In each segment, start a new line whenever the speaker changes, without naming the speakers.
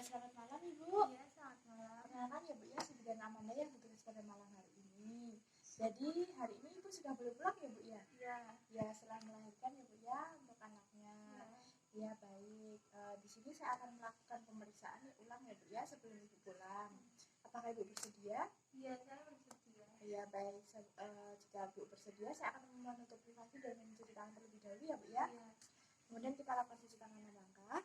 Selamat malam Ibu.
Iya, selamat malam.
Perkenalkan ya Bu ya, saya Bidan Amanda yang bertugas pada malam hari ini. Jadi hari ini Ibu sudah boleh pulang ya Bu ya?
Iya.
Ya, setelah melahirkan ya Bu ya untuk anaknya. Ya baik. Di sini saya akan melakukan pemeriksaan ulang ya Bu ya sebelum Ibu pulang. Apakah Ibu bersedia?
Iya, saya bersedia.
Ya baik. Jika Ibu bersedia, saya akan menutup privasi dan mencuci tangan terlebih dahulu ya Bu ya.
Iya.
Kemudian kita lakukan cuci tangan 6 langkah.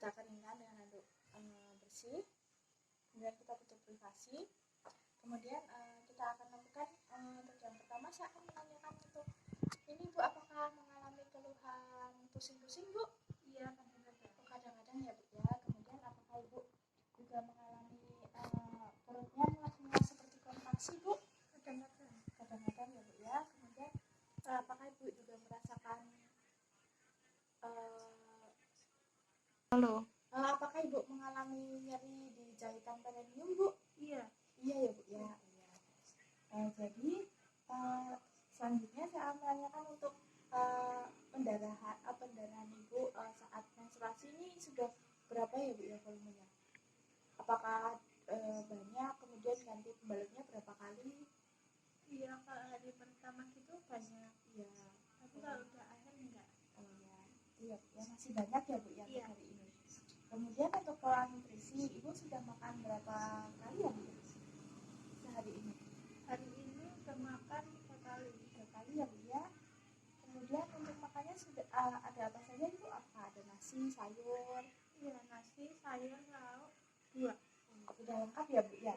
Kita keringkan dengan handuk bersih. Kemudian kita tutup privasi. Kemudian kita akan lakukan untuk yang pertama, saya akan menanyakan untuk ini Bu, apakah mengalami keluhan pusing-pusing Bu?
Iya, kadang-kadang.
Kadang-kadang ya Bu ya. Kemudian apakah Ibu juga mengalami perutnya mual-mual seperti kontraksi Bu?
Kadang-kadang.
Kadang-kadang ya Bu ya. Kemudian apakah Ibu juga merasakan apakah Ibu mengalami nyeri di jahitan perineum Bu?
Iya.
Iya ya Bu ya. Iya. Jadi selanjutnya saya akan menanyakan untuk pendarahan Ibu saat menstruasi ini sudah berapa ya Bu ya volumenya? Apakah banyak, kemudian ganti pembalutnya berapa kali?
Iya, kalau hari pertama gitu banyak.
Iya.
Tapi kalau udah akhir enggak.
Oh ya, itu ya Bu ya, masih banyak ya Bu ya
Iya.
hari ini. Kemudian untuk pola nutrisi, Ibu sudah makan berapa kali ya Bu sehari ini?
Hari ini udah makan 3 kali.
3 kali ya Bu ya. Kemudian untuk makannya sudah ada apa saja Ibu? Apa ada nasi, sayur?
Iya, nasi, sayur, lauk, buah.
Sudah lengkap ya Bu ya.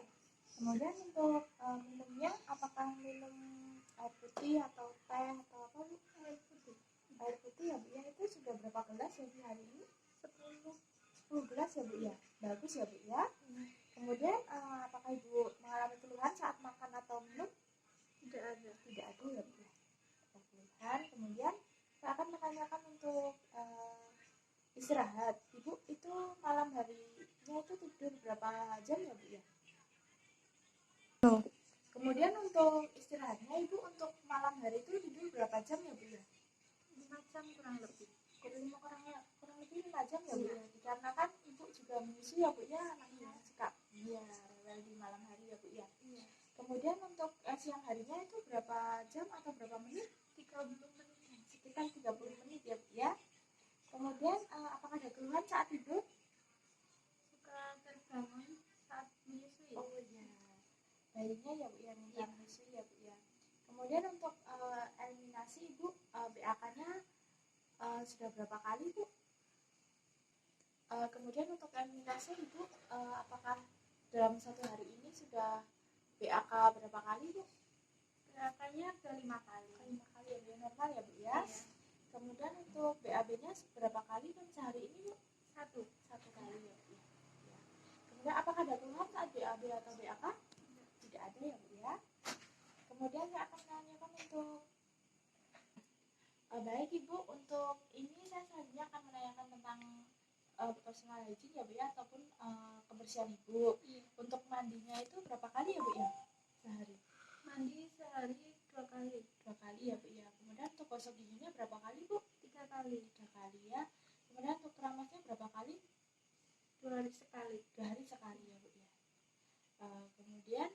Kemudian untuk minumnya, apakah minum air putih atau teh atau apa Bu?
Air putih.
Air putih ya Bu ya. Itu sudah berapa gelas ya Bu hari ini?
10.
10 gelas ya Bu ya. Bagus ya Bu ya. Kemudian apakah Ibu mengalami keluhan saat makan atau minum?
Tidak ada.
Tidak ada ya Bu ya. Ada keluhan. Kemudian saya akan menanyakan untuk istirahat. Ibu itu malam harinya itu tidur berapa jam ya Bu ya? Kemudian untuk istirahatnya Ibu untuk malam hari itu tidur berapa jam ya Bu ya?
5 jam kurang lebih.
Kurang lebih 5 jam ya Bu ya. Dikarenakan Ibu juga menyusui ya Bu ya, anaknya suka rewel di malam hari ya Bu ya.
Iya.
Kemudian untuk siang harinya itu berapa jam atau berapa menit?
30 menit.
Sekitar 30 menit ya Bu ya. Kemudian apakah ada keluhan saat tidur?
Suka terbangun saat menyusui.
Oh iya. Bayinya ya Bu ya, minta menyusui ya Bu ya. Kemudian untuk eliminasi Ibu BAK-nya sudah berapa kali Bu? Kemudian untuk eliminasi Ibu apakah dalam satu hari ini sudah BAK berapa kali Bu?
BAK-nya ada 5 kali.
5 kali ya Bu, normal ya Bu ya.
Iya.
Kemudian untuk BAB-nya berapa kali kan sehari ini Bu?
1
kali ya Bu ya. Kemudian apakah ada keluhan saat BAB atau BAK? Tidak ada ya Bu ya. Kemudian saya akan menanyakan untuk baik Ibu, untuk ini saya selanjutnya akan menanyakan tentang personal hygiene ya Bu ya, ataupun kebersihan Ibu.
Iya.
Untuk mandinya itu berapa kali ya Bu ya sehari?
Mandi sehari 2 kali.
2 kali ya Bu ya. Kemudian untuk gosok giginya berapa kali Bu?
3 kali.
3 kali ya. Kemudian untuk keramasnya berapa kali?
2 hari sekali.
2 hari sekali ya Bu ya. Kemudian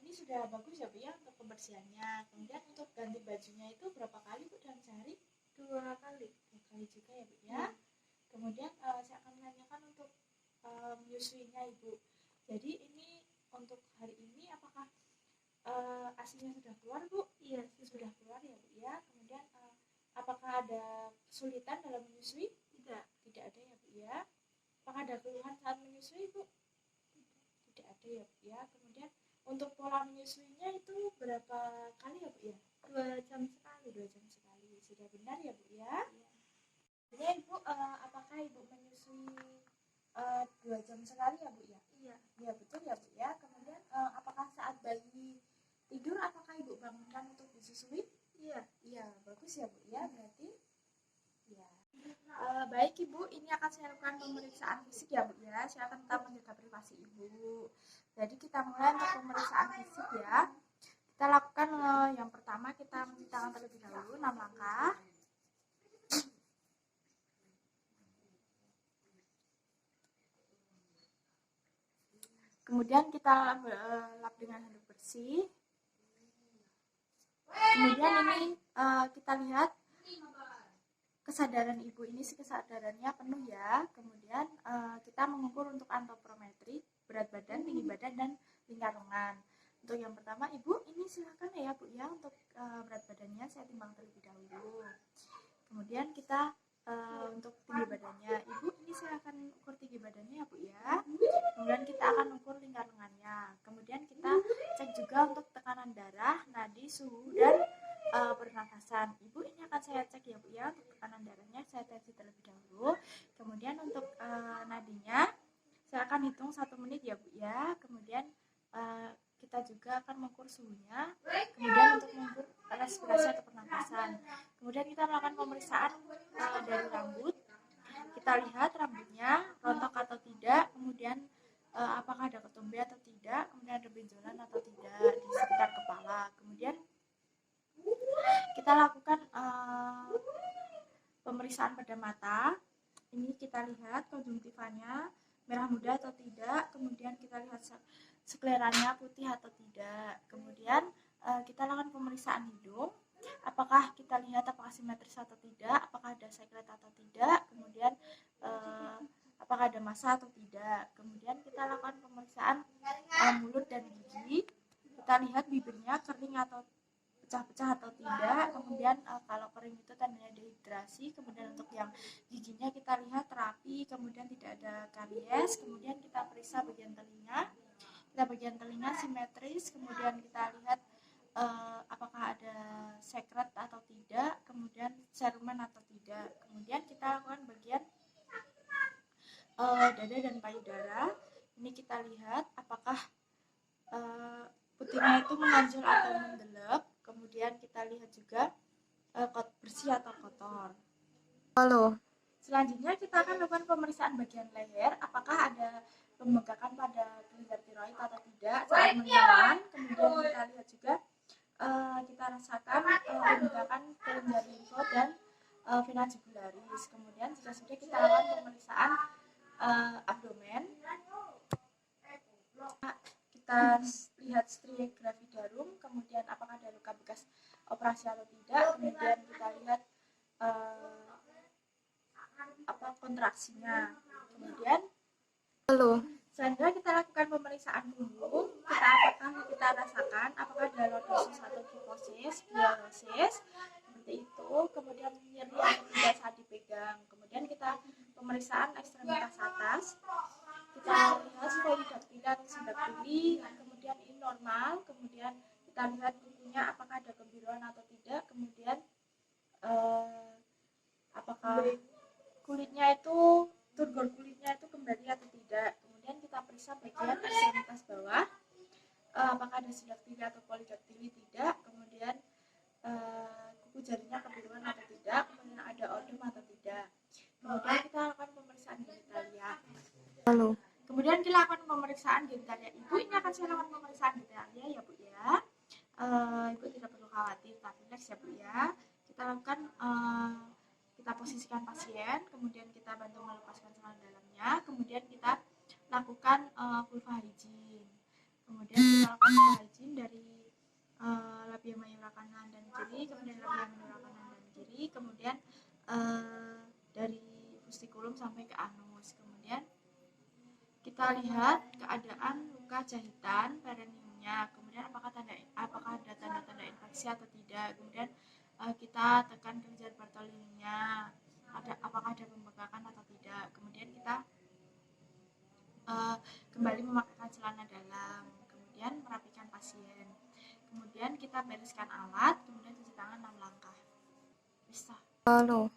ini sudah bagus ya Bu ya untuk kebersihannya. Kemudian untuk ganti bajunya itu berapa kali Bu dalam sehari?
2 kali.
2 kali juga ya Bu ya. Kemudian saya akan menanyakan untuk menyusuinya Ibu. Jadi ini untuk hari ini apakah ASINya sudah keluar Bu?
Iya,
Sudah keluar ya Bu ya. Kemudian apakah ada kesulitan dalam menyusui?
Tidak.
Tidak ada ya Bu ya. Apakah ada keluhan saat menyusui Bu? Tidak ada ya Bu ya. Kemudian untuk pola menyusuinya itu berapa kali ya Bu ya?
2 jam sekali.
2 jam sekali. Sudah benar ya Bu ya?
Iya.
Ya Ibu, apakah Ibu menyusui 2 jam sekali ya Bu ya?
Iya.
Ya betul ya Bu ya. Kemudian apakah saat bayi tidur apakah Ibu bangunkan untuk disusui?
Iya.
Iya, bagus ya Bu ya. Berarti ya. Baik Ibu, ini akan saya lakukan pemeriksaan fisik ya Bu ya. Saya akan tetap menjaga privasi Ibu. Jadi kita mulai untuk pemeriksaan fisik ya. Kita lakukan yang pertama, kita mencuci tangan terlebih dahulu 6 langkah. Kemudian kita lap dengan handuk bersih. Kemudian ini kita lihat kesadaran ibu ini, kesadarannya penuh ya. Kemudian kita mengukur untuk antropometri, berat badan, tinggi badan, dan lingkar lengan. Untuk yang pertama, ibu ini silakan ya bu ya, untuk berat badannya saya timbang terlebih dahulu. Kemudian kita untuk tinggi badannya, ibu ini silakan ukur tinggi badannya ya bu ya. Kemudian kita akan ukur lingkar lengannya. Kemudian kita cek juga untuk tekanan darah, nadi, suhu, dan pernafasan. Ibu ini akan saya cek ya bu ya, untuk tekanan darahnya saya tensi terlebih dahulu. Kemudian untuk nadinya saya akan hitung 1 menit ya bu ya. Kemudian kita juga akan mengukur suhunya. Kemudian untuk mengukur respirasi atau pernafasan. Kemudian kita melakukan pemeriksaan dari rambut. Kita lihat rambutnya rontok atau tidak. Kemudian apakah ada ketombe atau tidak. Kemudian ada benjolan atau tidak di sekitar kepala. Kemudian kita lakukan pemeriksaan pada mata. Ini kita lihat konjungtivanya merah muda atau tidak. Kemudian kita lihat skleranya putih atau tidak. Kemudian kita lakukan pemeriksaan hidung. Apakah kita lihat apakah simetris atau tidak, apakah ada sekret atau tidak. Kemudian apakah ada massa atau tidak. Kemudian kita lakukan pemeriksaan mulut dan gigi. Kita lihat bibirnya kering atau pecah-pecah atau tidak. Kemudian kalau kering itu tandanya dehidrasi. Kemudian untuk yang giginya kita lihat rapi, kemudian tidak ada karies. Kemudian kita periksa bagian telinga. Kita bagian telinga simetris. Kemudian kita lihat apakah ada sekret atau tidak. Kemudian serumen atau tidak. Kemudian kita lakukan bagian dada dan payudara. Ini kita lihat apakah putihnya itu menonjol atau mendelep. Kemudian kita lihat juga bersih atau kotor.
Halo.
Selanjutnya kita akan lakukan pemeriksaan bagian leher. Apakah ada pembengkakan pada kelenjar tiroid atau tidak saat menyelam. Kemudian kita lihat juga kita rasakan pembengkakan kelenjar limfo dan vena jugularis. Kemudian jika sudah kita lakukan pemeriksaan abdomen. Kita lihat stratigraphy jarum, kemudian apakah ada luka bekas operasi atau tidak. Kemudian kita lihat kontraksinya. Kemudian selanjutnya kita lakukan pemeriksaan punggung. Kita rasakan apakah ada lordosis atau kyphosis, biolosis seperti itu. Kemudian nyeri atau tidak saat dipegang. Kemudian kita pemeriksaan ekstremitas atas. Kita lihat polydactyly atau sindactyly. Kemudian ini normal. Kemudian kita lihat kukunya apakah ada kebiruan atau tidak. Kemudian apakah kulitnya itu turgor kulitnya itu kembali atau tidak. Kemudian kita periksa bagian ekstremitas bawah, apakah ada sindactyly atau polydactyly tidak. Kemudian kuku jarinya kebiruan atau tidak. Kemudian ada odem atau tidak. Kemudian kita lakukan pemeriksaan genitalia. Kemudian kita lakukan pemeriksaan genitalia. Ibu ini akan saya lakukan pemeriksaan genitalia ya bu ya. Ibu tidak perlu khawatir, tapi next ya bu ya. Kita lakukan kita posisikan pasien, kemudian kita bantu melepaskan celana dalamnya, kemudian kita lakukan vulva hygiene. Kemudian kita lakukan vulva hygiene dari labia mayora kanan dan kiri, kemudian labia minora kanan dan kiri, kemudian dari fustikulum sampai ke anus. Kemudian kita lihat keadaan luka jahitan perineumnya, kemudian apakah ada tanda-tanda infeksi atau tidak. Kemudian kita tekan kelenjar Bartolini-nya, apakah ada pembengkakan atau tidak. Kemudian kita kembali memakaikan celana dalam, kemudian merapikan pasien, kemudian kita bereskan alat, kemudian cuci tangan 6 langkah. Bisa.
Halo.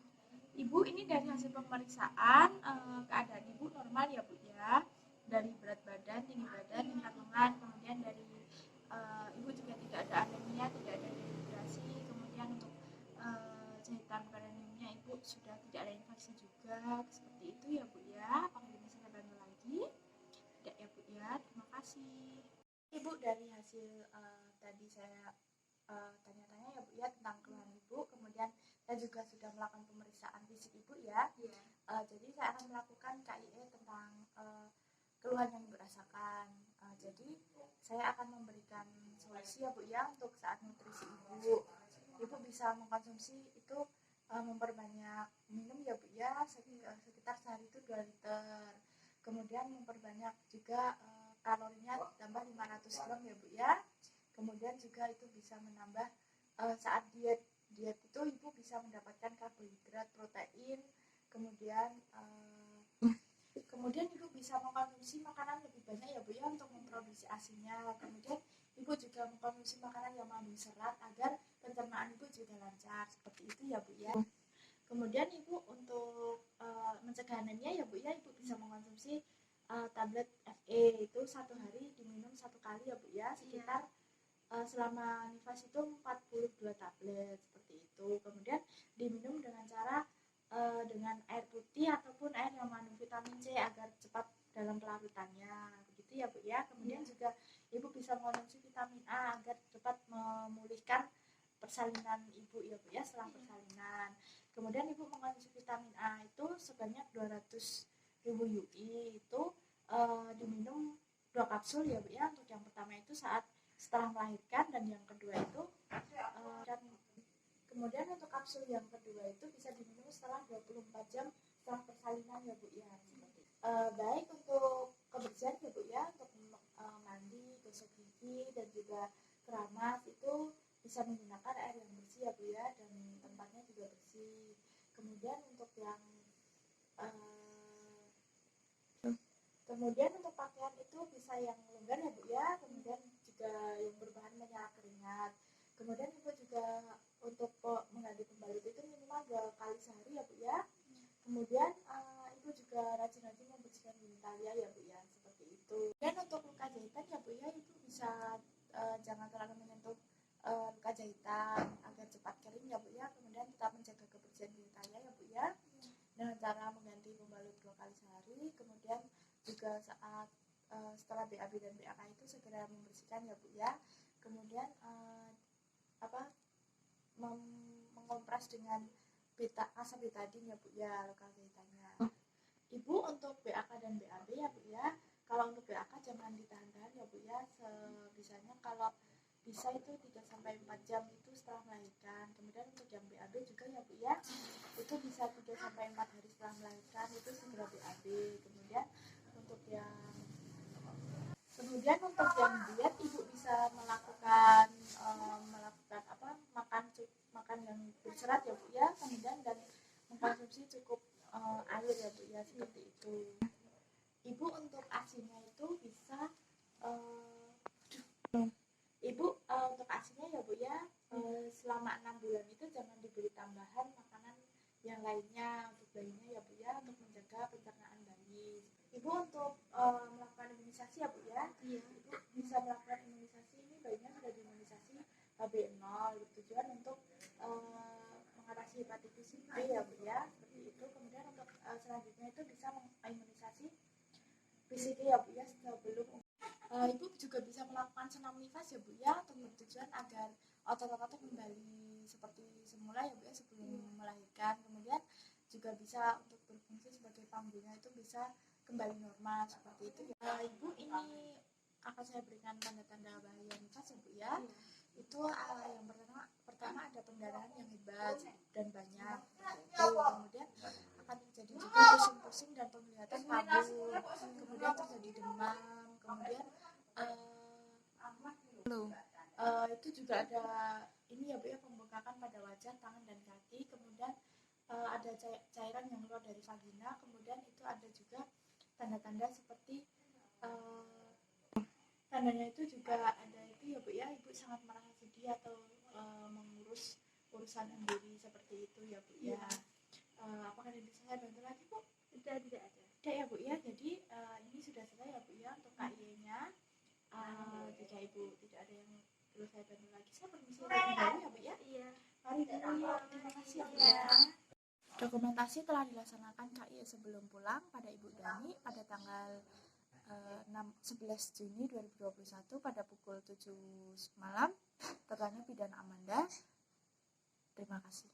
Ibu ini dari hasil pemeriksaan keadaan ibu normal ya bu ya, dari berat badan, tinggi badan, lingkar lengan, kemudian dari ibu juga tidak ada anemia, tidak ada dehidrasi. Kemudian untuk jahitan perineumnya ibu sudah tidak ada infeksi juga, seperti itu ya bu ya. Apakah bisa saya bantu lagi? Tidak ya bu ya, terima kasih. Ibu dari hasil tadi saya tanya-tanya ya bu ya tentang keluhan ibu, kemudian saya juga sudah melakukan pemeriksaan fisik ibu ya. Jadi saya akan melakukan KIE tentang keluhan yang ibu rasakan. Jadi saya akan memberikan solusi ya Bu ya untuk saat nutrisi ibu. Ibu bisa mengkonsumsi itu memperbanyak minum ya Bu ya, sekitar sehari itu 2 liter. Kemudian memperbanyak juga kalorinya tambah 500 gram ya Bu ya. Kemudian juga itu bisa menambah saat diet itu ibu bisa mendapatkan karbohidrat, protein, kemudian ibu bisa mengkonsumsi makanan lebih banyak ya Bu ya untuk memproduksi asinya. Kemudian ibu juga mengkonsumsi makanan yang mengandung serat agar pencernaan ibu juga lancar, seperti itu ya Bu ya. Kemudian ibu untuk mencegah anemia ya Bu ya, ibu bisa mengkonsumsi tablet FE itu satu hari diminum 1 kali ya Bu ya, sekitar selama nifas itu 42 tablet seperti itu. Kemudian diminum dengan cara dengan air putih ataupun air yang mengandung vitamin C agar cepat dalam pelarutannya, begitu ya Bu ya. Kemudian juga ibu bisa mengkonsumsi vitamin A agar cepat memulihkan persalinan ibu ya Bu ya setelah persalinan. Kemudian ibu mengkonsumsi vitamin A itu sebanyak 200.000 UI itu diminum 2 kapsul ya Bu ya. Untuk yang pertama itu saat setelah melahirkan, dan yang kedua itu kemudian untuk kapsul yang kedua itu bisa diminum setelah 24 jam setelah persalinan ya Bu ya. Baik untuk kebersihan ya Bu ya, untuk mandi, gosok gigi dan juga keramas itu bisa menggunakan air yang bersih ya Bu ya, dan tempatnya juga bersih. Kemudian untuk pakaian itu bisa yang longgar ya Bu ya, kemudian juga yang berbahan menyerap keringat. Kemudian ibu juga untuk mengganti pembalut itu minimal 2 kali sehari ya Bu ya. Kemudian ibu juga rajin-rajin membersihkan genitalia ya Bu ya, seperti itu. Dan untuk luka jahitan ya Bu ya, ibu bisa jangan terlalu menyentuh luka jahitan agar cepat kering ya Bu ya. Kemudian tetap menjaga kebersihan genitalia ya Bu ya, dengan cara mengganti pembalut 2 kali sehari. Kemudian juga saat setelah BAB dan BAK itu segera membersihkan ya Bu ya. Kemudian mengompres dengan asam betadine ya Bu ya luka jahitannya. Ibu untuk BAK dan BAB ya Bu ya, kalau untuk BAK jangan ditahan-tahan ya Bu ya, sebisanya kalau bisa itu 3-4 jam itu setelah melahirkan. Kemudian untuk yang BAB juga ya Bu ya, itu bisa 3-4 hari setelah melahirkan itu segera BAB. Kemudian untuk yang diet, ibu bisa melakukan makan yang berserat ya Bu ya, kemudian dan mengkonsumsi cukup air ya Bu ya, seperti itu. Ibu untuk asinya itu bisa untuk asinya ya Bu ya, selama 6 bulan itu jangan diberi tambahan makanan yang lainnya untuk bayinya ya Bu ya, untuk menjaga pencernaan bayi. Ibu untuk melakukan imunisasi ya Bu ya, ibu bisa melakukan imunisasi, ini bayinya sudah diimunisasi HB0 bertujuan untuk mengatasi hepatitis B ya Bu ya, seperti itu. Kemudian untuk selanjutnya itu bisa mengimunisasi BCG ya Bu ya sebelum ibu juga bisa melakukan senam nifas ya Bu ya, untuk bertujuan agar otot-otot kembali seperti semula ya Bu ya sebelum melahirkan. Kemudian juga bisa untuk berfungsi sebagai panggungnya itu bisa kembali normal, seperti itu ya. Ibu, ini akan saya berikan tanda-tanda bahaya nifas ya Bu ya. Itu yang pertama ada pendarahan yang hebat dan banyak itu. Kemudian akan terjadi juga pusing-pusing dan penglihatan kabur. Kemudian terjadi demam. Kemudian itu juga ada ini ya Bu ya, pembengkakan pada wajah, tangan dan kaki. Kemudian ada cairan yang keluar dari vagina. Kemudian itu ada juga tanda-tanda seperti tandanya itu juga ada itu ya Bu ya, ibu sangat merasa sedih atau mengurus urusan sendiri, seperti itu ya Bu ya. Apakah ada yang bisa saya bantu lagi Bu? Tidak ada ya Bu ya. Jadi ini sudah selesai ya Bu ya untuk KIE-nya. Jika ibu tidak ada yang perlu saya bantu lagi, saya permisi terlebih dahulu ya Bu ya. Iya. Mari dulu. Terima kasih ya Bu ya. Dokumentasi telah dilaksanakan KIE sebelum pulang pada Ibu Dani pada tanggal 11 Juni 2021 pada pukul 7 malam. Tetangganya pidana Amanda. Terima kasih.